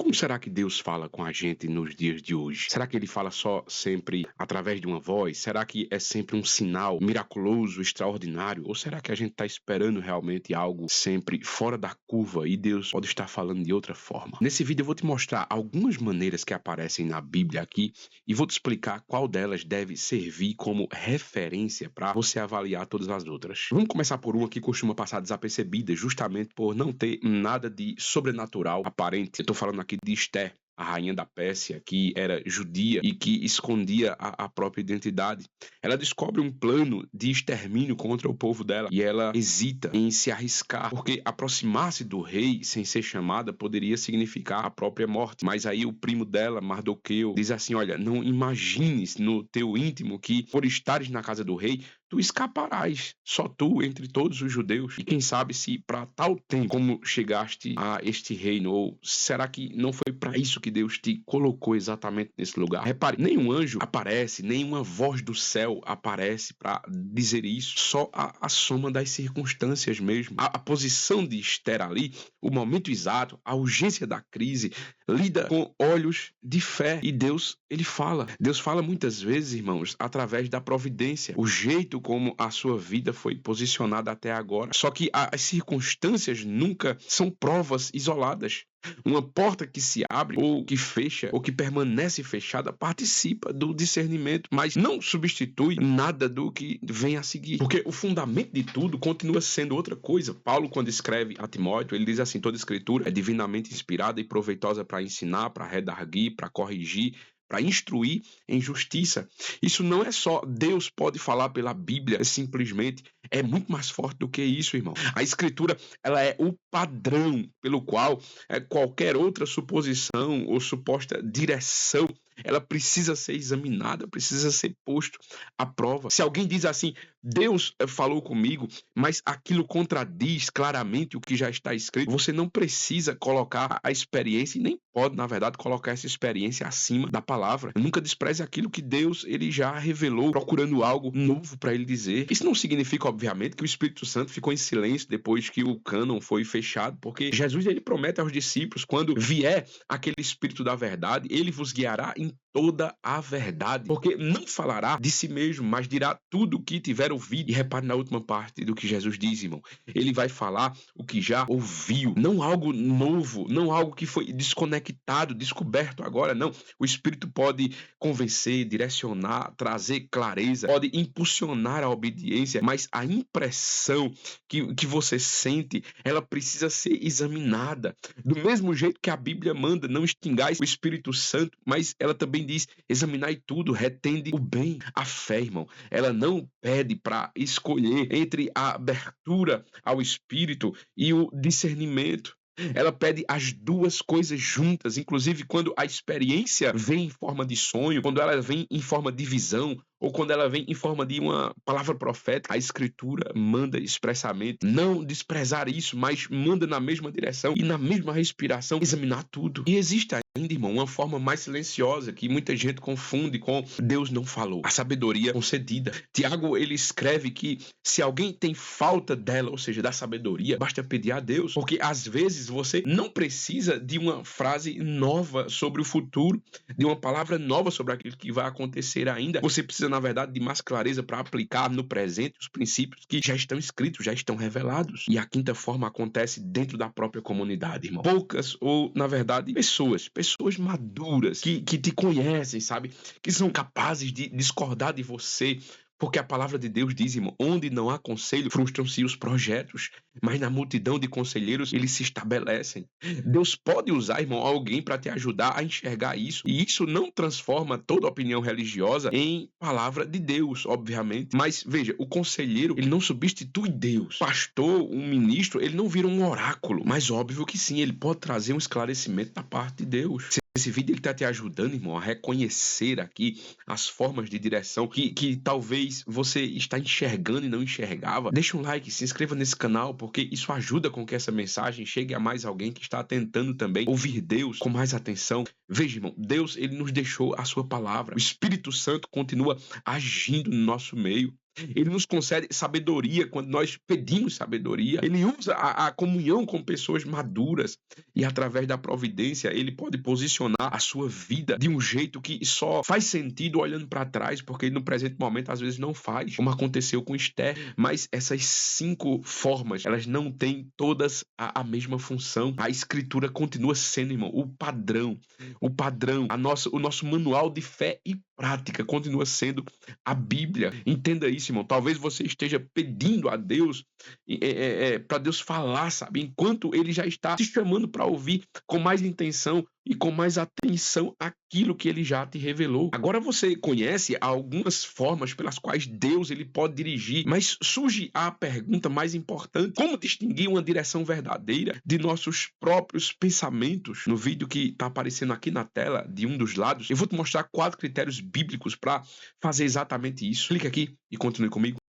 Como será que Deus fala com a gente nos dias de hoje? Será que ele fala só sempre através de uma voz? Será que é sempre um sinal miraculoso, extraordinário? Ou será que a gente está esperando realmente algo sempre fora da curva e Deus pode estar falando de outra forma? Nesse vídeo eu vou te mostrar algumas maneiras que aparecem na Bíblia aqui e vou te explicar qual delas deve servir como referência para você avaliar todas as outras. Vamos começar por uma que costuma passar desapercebida justamente por não ter nada de sobrenatural aparente. Eu estou falando aqui de Esté, a rainha da Pérsia, que era judia e que escondia a própria identidade. Ela descobre um plano de extermínio contra o povo dela e ela hesita em se arriscar, porque aproximar-se do rei sem ser chamada poderia significar a própria morte. Mas aí o primo dela, Mardoqueu, diz assim: olha, não imagines no teu íntimo que por estares na casa do rei, tu escaparás, só tu entre todos os judeus. E quem sabe se para tal tempo como chegaste a este reino, ou será que não foi para isso que Deus te colocou exatamente nesse lugar? Repare, nenhum anjo aparece, nenhuma voz do céu aparece para dizer isso, só a soma das circunstâncias mesmo. A posição de Esther ali, o momento exato, a urgência da crise, lida com olhos de fé. E Deus, ele fala. Deus fala muitas vezes, irmãos, através da providência. O jeito como a sua vida foi posicionada até agora. Só que as circunstâncias nunca são provas isoladas. Uma porta que se abre, ou que fecha, ou que permanece fechada, participa do discernimento, mas não substitui nada do que vem a seguir. Porque o fundamento de tudo continua sendo outra coisa. Paulo, quando escreve a Timóteo, ele diz assim: toda escritura é divinamente inspirada e proveitosa para ensinar, para redarguir, para corrigir, para instruir em justiça. Isso não é só Deus pode falar pela Bíblia, simplesmente. É muito mais forte do que isso, irmão. A Escritura, ela é o padrão pelo qual qualquer outra suposição ou suposta direção, ela precisa ser examinada, precisa ser posto à prova. Se alguém diz assim: Deus falou comigo, mas aquilo contradiz claramente o que já está escrito, você não precisa colocar a experiência e nem pode, na verdade, colocar essa experiência acima da palavra. Nunca despreze aquilo que Deus ele já revelou, procurando algo novo para ele dizer. Isso não significa, obviamente, que o Espírito Santo ficou em silêncio depois que o cânon foi fechado, porque Jesus ele promete aos discípulos: quando vier aquele Espírito da verdade, ele vos guiará em toda a verdade, porque não falará de si mesmo, mas dirá tudo o que tiver ouvido. E repare na última parte do que Jesus diz, irmão. Ele vai falar o que já ouviu, não algo novo, não algo que foi desconectado, descoberto agora, não. O Espírito pode convencer, direcionar, trazer clareza, pode impulsionar a obediência, mas a impressão que você sente, ela precisa ser examinada. Do mesmo jeito que a Bíblia manda: não extingais o Espírito Santo, mas ela também diz: examinai tudo, retende o bem. A fé, irmão, ela não pede para escolher entre a abertura ao Espírito e o discernimento. Ela pede as duas coisas juntas, inclusive quando a experiência vem em forma de sonho, quando ela vem em forma de visão, ou quando ela vem em forma de uma palavra profética. A Escritura manda expressamente não desprezar isso, mas manda na mesma direção e na mesma respiração examinar tudo. E existe ainda, irmão, uma forma mais silenciosa que muita gente confunde com Deus não falou: a sabedoria concedida. Tiago, ele escreve que se alguém tem falta dela, ou seja, da sabedoria, basta pedir a Deus, porque às vezes você não precisa de uma frase nova sobre o futuro, de uma palavra nova sobre aquilo que vai acontecer ainda. Você precisa, na verdade, de mais clareza para aplicar no presente os princípios que já estão escritos, já estão revelados. E a quinta forma acontece dentro da própria comunidade, irmão. Poucas, ou na verdade, pessoas maduras que te conhecem, sabe? Que são capazes de discordar de você, porque a palavra de Deus diz, irmão: onde não há conselho, frustram-se os projetos, mas na multidão de conselheiros eles se estabelecem. Deus pode usar, irmão, alguém para te ajudar a enxergar isso, e isso não transforma toda opinião religiosa em palavra de Deus, obviamente. Mas veja, o conselheiro, ele não substitui Deus. Pastor, um ministro, ele não vira um oráculo, mas óbvio que sim, ele pode trazer um esclarecimento da parte de Deus. Esse vídeo está te ajudando, irmão, a reconhecer aqui as formas de direção que talvez você está enxergando e não enxergava. Deixa um like, se inscreva nesse canal, porque isso ajuda com que essa mensagem chegue a mais alguém que está tentando também ouvir Deus com mais atenção. Veja, irmão, Deus ele nos deixou a sua palavra. O Espírito Santo continua agindo no nosso meio. Ele nos concede sabedoria quando nós pedimos sabedoria. Ele usa a comunhão com pessoas maduras e, através da providência, ele pode posicionar a sua vida de um jeito que só faz sentido olhando para trás, porque no presente momento às vezes não faz, como aconteceu com Esther. Mas essas 5 formas, elas não têm todas a mesma função. A Escritura continua sendo, irmão, o padrão, o nosso manual de fé e prática continua sendo a Bíblia. Entenda isso, irmão. Talvez você esteja pedindo a Deus para Deus falar, sabe? Enquanto Ele já está te chamando para ouvir com mais intenção e com mais atenção aquilo que Ele já te revelou. Agora você conhece algumas formas pelas quais Deus ele pode dirigir, mas surge a pergunta mais importante: como distinguir uma direção verdadeira de nossos próprios pensamentos? No vídeo que está aparecendo aqui na tela, de um dos lados, eu vou te mostrar 4 critérios bíblicos para fazer exatamente isso. Clique aqui e continue comigo.